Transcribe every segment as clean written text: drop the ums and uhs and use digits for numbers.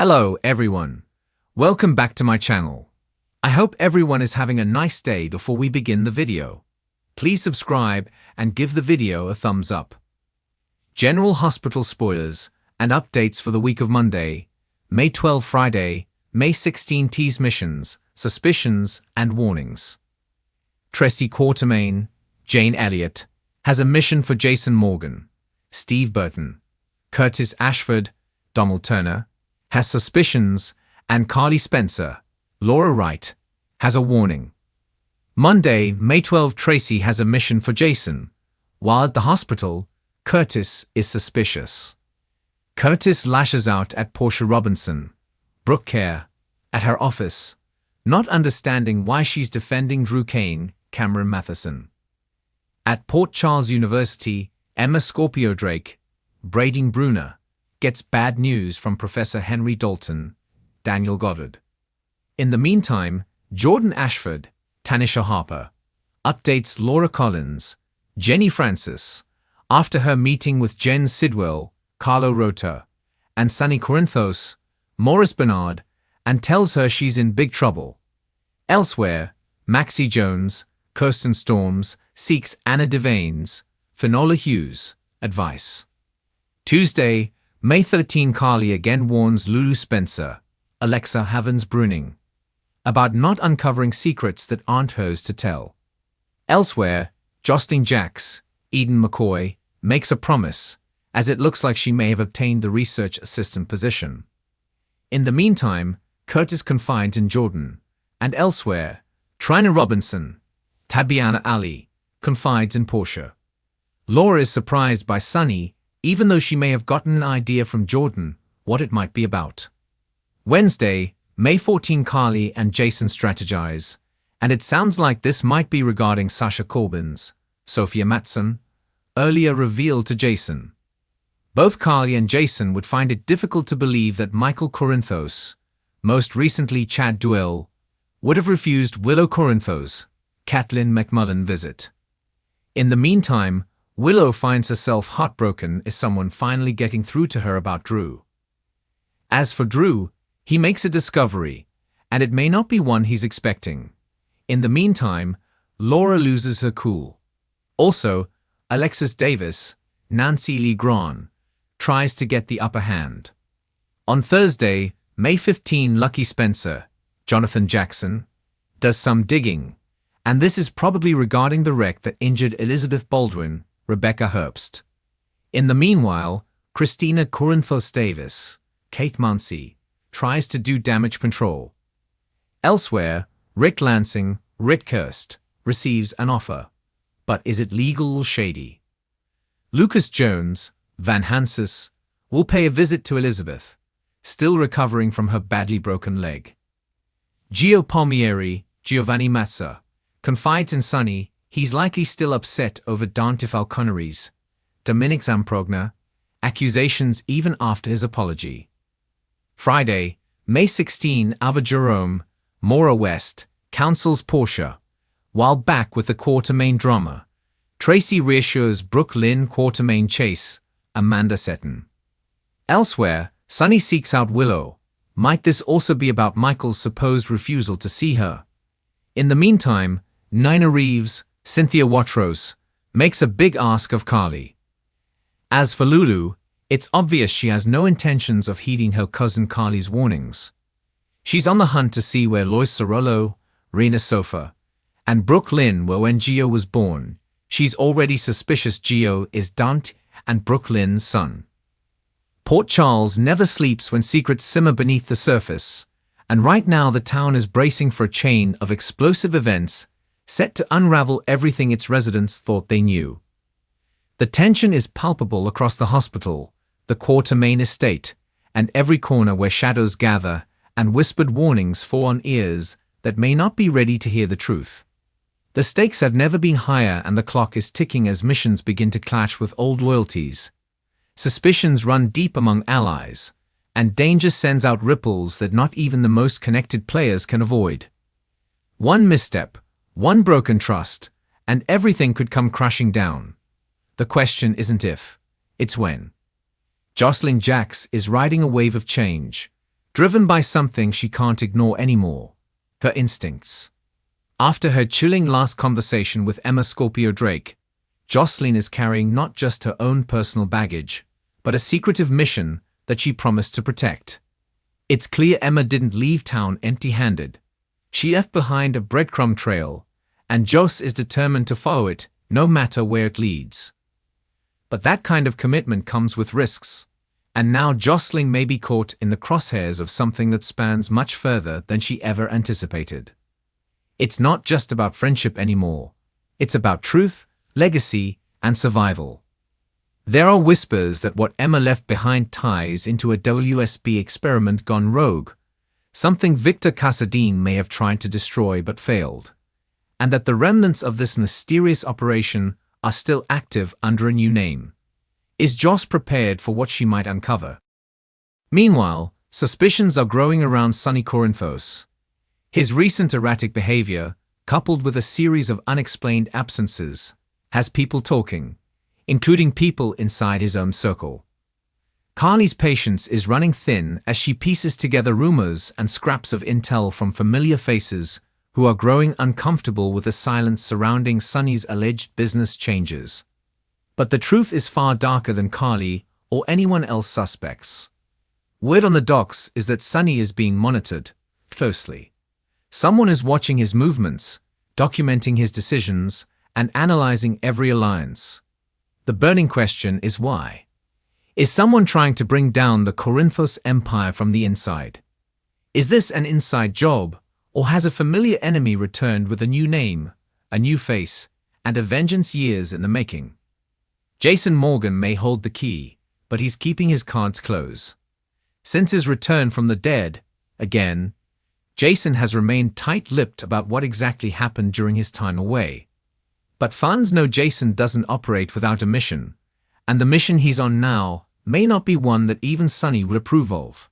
Hello everyone. Welcome back to my channel. I hope everyone is having a nice day. Before we begin the video, please subscribe and give the video a thumbs up. General Hospital spoilers and updates for the week of Monday, May 12 Friday, May 16 tease missions, suspicions and warnings. Tracy Quartermain, Jane Elliott, has a mission for Jason Morgan. Steve Burton, Curtis Ashford, Donald Turner, has suspicions, and Carly Spencer, Laura Wright, has a warning. Monday, May 12 Tracy has a mission for Jason. While at the hospital, Curtis is suspicious. Curtis lashes out at Portia Robinson, Brooke Kerr, at her office, not understanding why she's defending Drew Kane, Cameron Matheson. At Port Charles University, Emma Scorpio Drake, Braden Bruner, gets bad news from Professor Henry Dalton, Daniel Goddard. In the meantime, Jordan Ashford, Tanisha Harper, updates Laura Collins, Jenny Francis, after her meeting with Jen Sidwell, Carlo Rota, and Sunny Corinthos, Morris Bernard, and tells her she's in big trouble. Elsewhere, Maxie Jones, Kirsten Storms, seeks Anna Devane's, Finola Hughes, advice. Tuesday, May 13 Carly again warns Lulu Spencer, Alexa Havens-Bruning, about not uncovering secrets that aren't hers to tell. Elsewhere, Jocelyn Jacks, Eden McCoy, makes a promise, as it looks like she may have obtained the research assistant position. In the meantime, Curtis confides in Jordan, and elsewhere, Trina Robinson, Tabiana Ali, confides in Portia. Laura is surprised by Sunny, even though she may have gotten an idea from Jordan what it might be about. Wednesday, May 14 Carly and Jason strategize, and it sounds like this might be regarding Sasha Corbin's, Sophia Matson, earlier revealed to Jason. Both Carly and Jason would find it difficult to believe that Michael Corinthos, most recently Chad Duell, would have refused Willow Corinthos, Kathleen McMullen visit. In the meantime, Willow finds herself heartbroken as someone finally getting through to her about Drew. As for Drew, he makes a discovery, and it may not be one he's expecting. In the meantime, Laura loses her cool. Also, Alexis Davis, Nancy Lee Grahn, tries to get the upper hand. On Thursday, May 15 Lucky Spencer, Jonathan Jackson, does some digging, and this is probably regarding the wreck that injured Elizabeth Baldwin, Rebecca Herbst. In the meanwhile, Christina Corinthos Davis, Kate Muncy, tries to do damage control. Elsewhere, Rick Lansing, Rick Kirst, receives an offer. But is it legal or shady? Lucas Jones, Van Hansis, will pay a visit to Elizabeth, still recovering from her badly broken leg. Gio Palmieri, Giovanni Mazza, confides in Sunny he's likely still upset over Dante Falcone's, Dominic Zamprogna, accusations even after his apology. Friday, May 16 Ava Jerome, Maura West, counsels Portia. While back with the Quartermain drama, Tracy reassures Brooke Lynn Quartermain Chase, Amanda Seton. Elsewhere, Sunny seeks out Willow. Might this also be about Michael's supposed refusal to see her? In the meantime, Nina Reeves, Cynthia Watros, makes a big ask of Carly. As for Lulu, it's obvious she has no intentions of heeding her cousin Carly's warnings. She's on the hunt to see where Lois Cerullo, Rena Sofa, and Brooke Lynn were when Gio was born. She's already suspicious Gio is Dante and Brooke Lynn's son. Port Charles never sleeps when secrets simmer beneath the surface, and right now the town is bracing for a chain of explosive events set to unravel everything its residents thought they knew. The tension is palpable across the hospital, the Quartermain estate, and every corner where shadows gather and whispered warnings fall on ears that may not be ready to hear the truth. The stakes have never been higher and the clock is ticking as missions begin to clash with old loyalties. Suspicions run deep among allies, and danger sends out ripples that not even the most connected players can avoid. One misstep, one broken trust, and everything could come crashing down. The question isn't if, it's when. Jocelyn Jacks is riding a wave of change, driven by something she can't ignore anymore: her instincts. After her chilling last conversation with Emma Scorpio Drake, Jocelyn is carrying not just her own personal baggage, but a secretive mission that she promised to protect. It's clear Emma didn't leave town empty-handed. She left behind a breadcrumb trail, and Joss is determined to follow it, no matter where it leads. But that kind of commitment comes with risks, and now Jocelyn may be caught in the crosshairs of something that spans much further than she ever anticipated. It's not just about friendship anymore. It's about truth, legacy, and survival. There are whispers that what Emma left behind ties into a WSB experiment gone rogue, something Victor Casadine may have tried to destroy but failed, and that the remnants of this mysterious operation are still active under a new name. Is Joss prepared for what she might uncover? Meanwhile, suspicions are growing around Sonny Corinthos. His recent erratic behavior, coupled with a series of unexplained absences, has people talking, including people inside his own circle. Carly's patience is running thin as she pieces together rumors and scraps of intel from familiar faces who are growing uncomfortable with the silence surrounding Sonny's alleged business changes. But the truth is far darker than Carly or anyone else suspects. Word on the docks is that Sonny is being monitored closely. Someone is watching his movements, documenting his decisions, and analyzing every alliance. The burning question is why? Is someone trying to bring down the Corinthos empire from the inside? Is this an inside job, or has a familiar enemy returned with a new name, a new face, and a vengeance years in the making? Jason Morgan may hold the key, but he's keeping his cards close. Since his return from the dead, again, Jason has remained tight-lipped about what exactly happened during his time away. But fans know Jason doesn't operate without a mission, and the mission he's on now may not be one that even Sonny would approve of.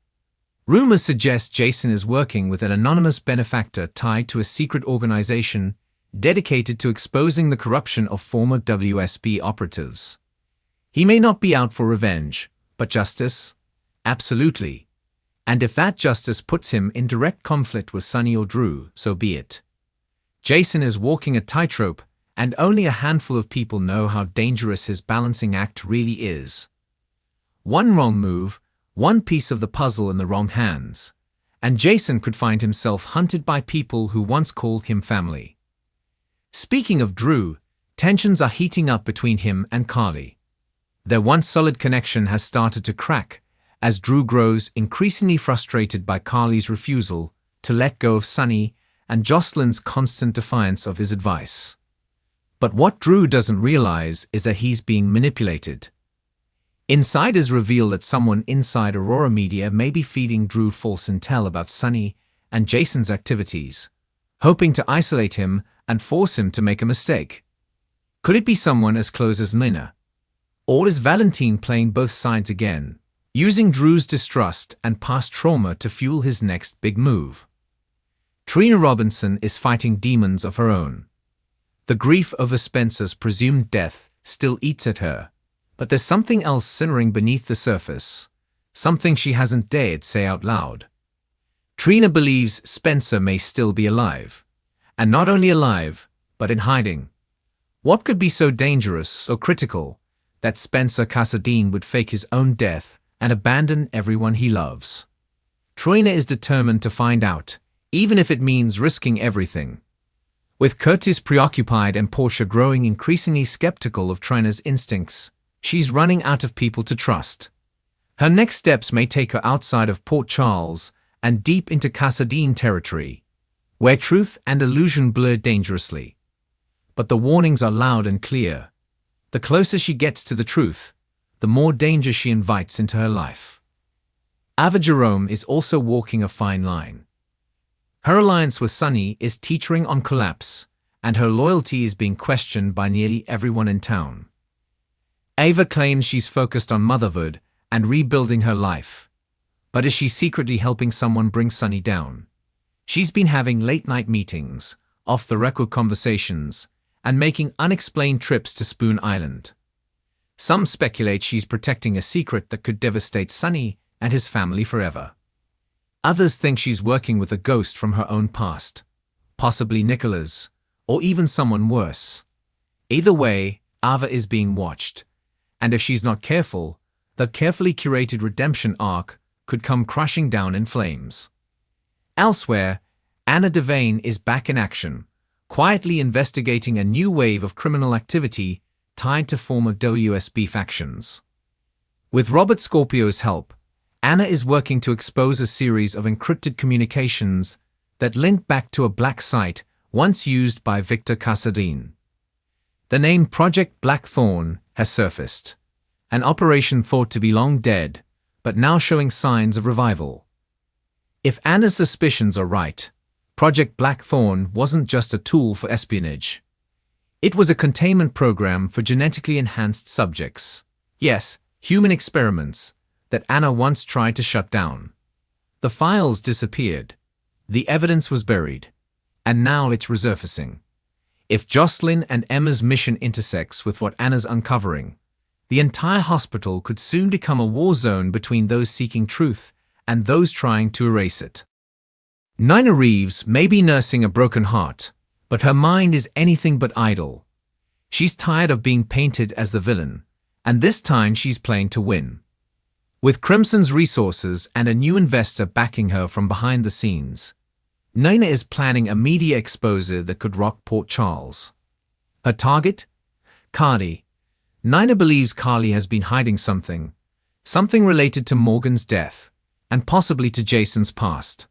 Rumors suggest Jason is working with an anonymous benefactor tied to a secret organization dedicated to exposing the corruption of former WSB operatives. He may not be out for revenge, but justice? Absolutely. And if that justice puts him in direct conflict with Sonny or Drew, so be it. Jason is walking a tightrope, and only a handful of people know how dangerous his balancing act really is. One wrong move, one piece of the puzzle in the wrong hands, and Jason could find himself hunted by people who once called him family. Speaking of Drew, tensions are heating up between him and Carly. Their once solid connection has started to crack as Drew grows increasingly frustrated by Carly's refusal to let go of Sonny and Jocelyn's constant defiance of his advice. But what Drew doesn't realize is that he's being manipulated. Insiders reveal that someone inside Aurora Media may be feeding Drew false intel about Sonny and Jason's activities, hoping to isolate him and force him to make a mistake. Could it be someone as close as Nina? Or is Valentine playing both sides again, using Drew's distrust and past trauma to fuel his next big move? Trina Robinson is fighting demons of her own. The grief over Spencer's presumed death still eats at her, but there's something else simmering beneath the surface, something she hasn't dared say out loud. Trina believes Spencer may still be alive, and not only alive, but in hiding. What could be so dangerous or critical that Spencer Casadine would fake his own death and abandon everyone he loves? Trina is determined to find out, even if it means risking everything. With Curtis preoccupied and Portia growing increasingly skeptical of Trina's instincts, she's running out of people to trust. Her next steps may take her outside of Port Charles and deep into Casadine territory, where truth and illusion blur dangerously. But the warnings are loud and clear. The closer she gets to the truth, the more danger she invites into her life. Ava Jerome is also walking a fine line. Her alliance with Sonny is teetering on collapse, and her loyalty is being questioned by nearly everyone in town. Ava claims she's focused on motherhood and rebuilding her life. But is she secretly helping someone bring Sonny down? She's been having late-night meetings, off-the-record conversations, and making unexplained trips to Spoon Island. Some speculate she's protecting a secret that could devastate Sonny and his family forever. Others think she's working with a ghost from her own past, possibly Nicola's, or even someone worse. Either way, Ava is being watched, and if she's not careful, the carefully curated redemption arc could come crashing down in flames. Elsewhere, Anna Devane is back in action, quietly investigating a new wave of criminal activity tied to former WSB factions. With Robert Scorpio's help, Anna is working to expose a series of encrypted communications that link back to a black site once used by Victor Casadine. The name Project Blackthorn has surfaced, an operation thought to be long dead, but now showing signs of revival. If Anna's suspicions are right, Project Blackthorn wasn't just a tool for espionage. It was a containment program for genetically enhanced subjects. Yes, human experiments that Anna once tried to shut down. The files disappeared. The evidence was buried. And now it's resurfacing. If Jocelyn and Emma's mission intersects with what Anna's uncovering, the entire hospital could soon become a war zone between those seeking truth and those trying to erase it. Nina Reeves may be nursing a broken heart, but her mind is anything but idle. She's tired of being painted as the villain, and this time she's playing to win. With Crimson's resources and a new investor backing her from behind the scenes, Nina is planning a media expose that could rock Port Charles. Her target? Carly. Nina believes Carly has been hiding something related to Morgan's death, and possibly to Jason's past.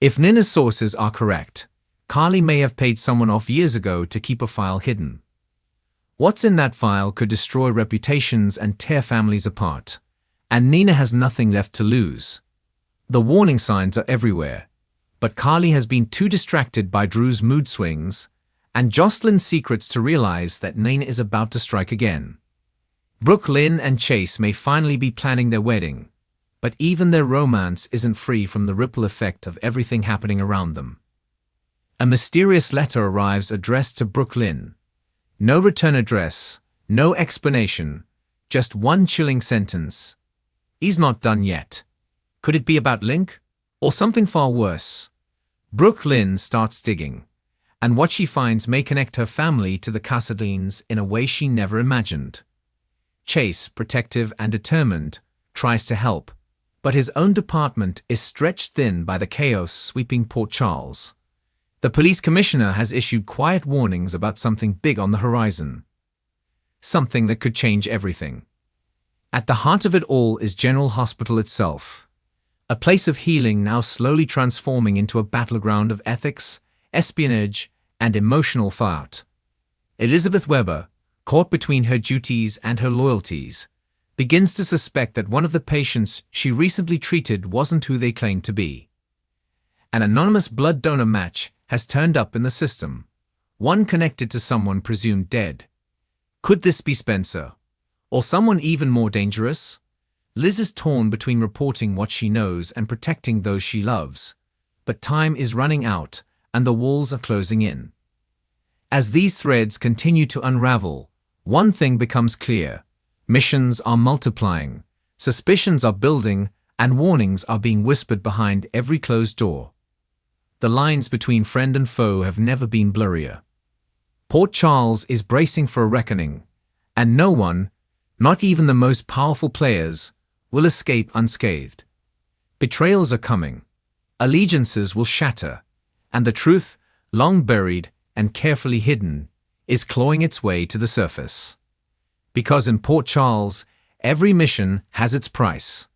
If Nina's sources are correct, Carly may have paid someone off years ago to keep a file hidden. What's in that file could destroy reputations and tear families apart, and Nina has nothing left to lose. The warning signs are everywhere, but Carly has been too distracted by Drew's mood swings and Jocelyn's secrets to realize that Nina is about to strike again. Brooke Lynn and Chase may finally be planning their wedding, but even their romance isn't free from the ripple effect of everything happening around them. A mysterious letter arrives addressed to Brooke Lynn. No return address, no explanation, just one chilling sentence. He's not done yet. Could it be about Link? Or something far worse? Brooke Lynn starts digging, and what she finds may connect her family to the Casadines in a way she never imagined. Chase, protective and determined, tries to help, but his own department is stretched thin by the chaos sweeping Port Charles. The police commissioner has issued quiet warnings about something big on the horizon. Something that could change everything. At the heart of it all is General Hospital itself. A place of healing now slowly transforming into a battleground of ethics, espionage, and emotional fallout. Elizabeth Weber, caught between her duties and her loyalties, begins to suspect that one of the patients she recently treated wasn't who they claimed to be. An anonymous blood donor match has turned up in the system, one connected to someone presumed dead. Could this be Spencer? Or someone even more dangerous? Liz is torn between reporting what she knows and protecting those she loves, but time is running out and the walls are closing in. As these threads continue to unravel, one thing becomes clear. Missions are multiplying, suspicions are building, and warnings are being whispered behind every closed door. The lines between friend and foe have never been blurrier. Port Charles is bracing for a reckoning, and no one, not even the most powerful players, will escape unscathed. Betrayals are coming, allegiances will shatter, and the truth, long buried and carefully hidden, is clawing its way to the surface. Because in Port Charles, every mission has its price,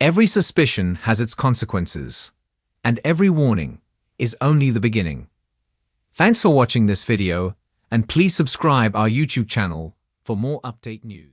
every suspicion has its consequences, and every warning is only the beginning. Thanks for watching this video, and please subscribe our YouTube channel for more update news.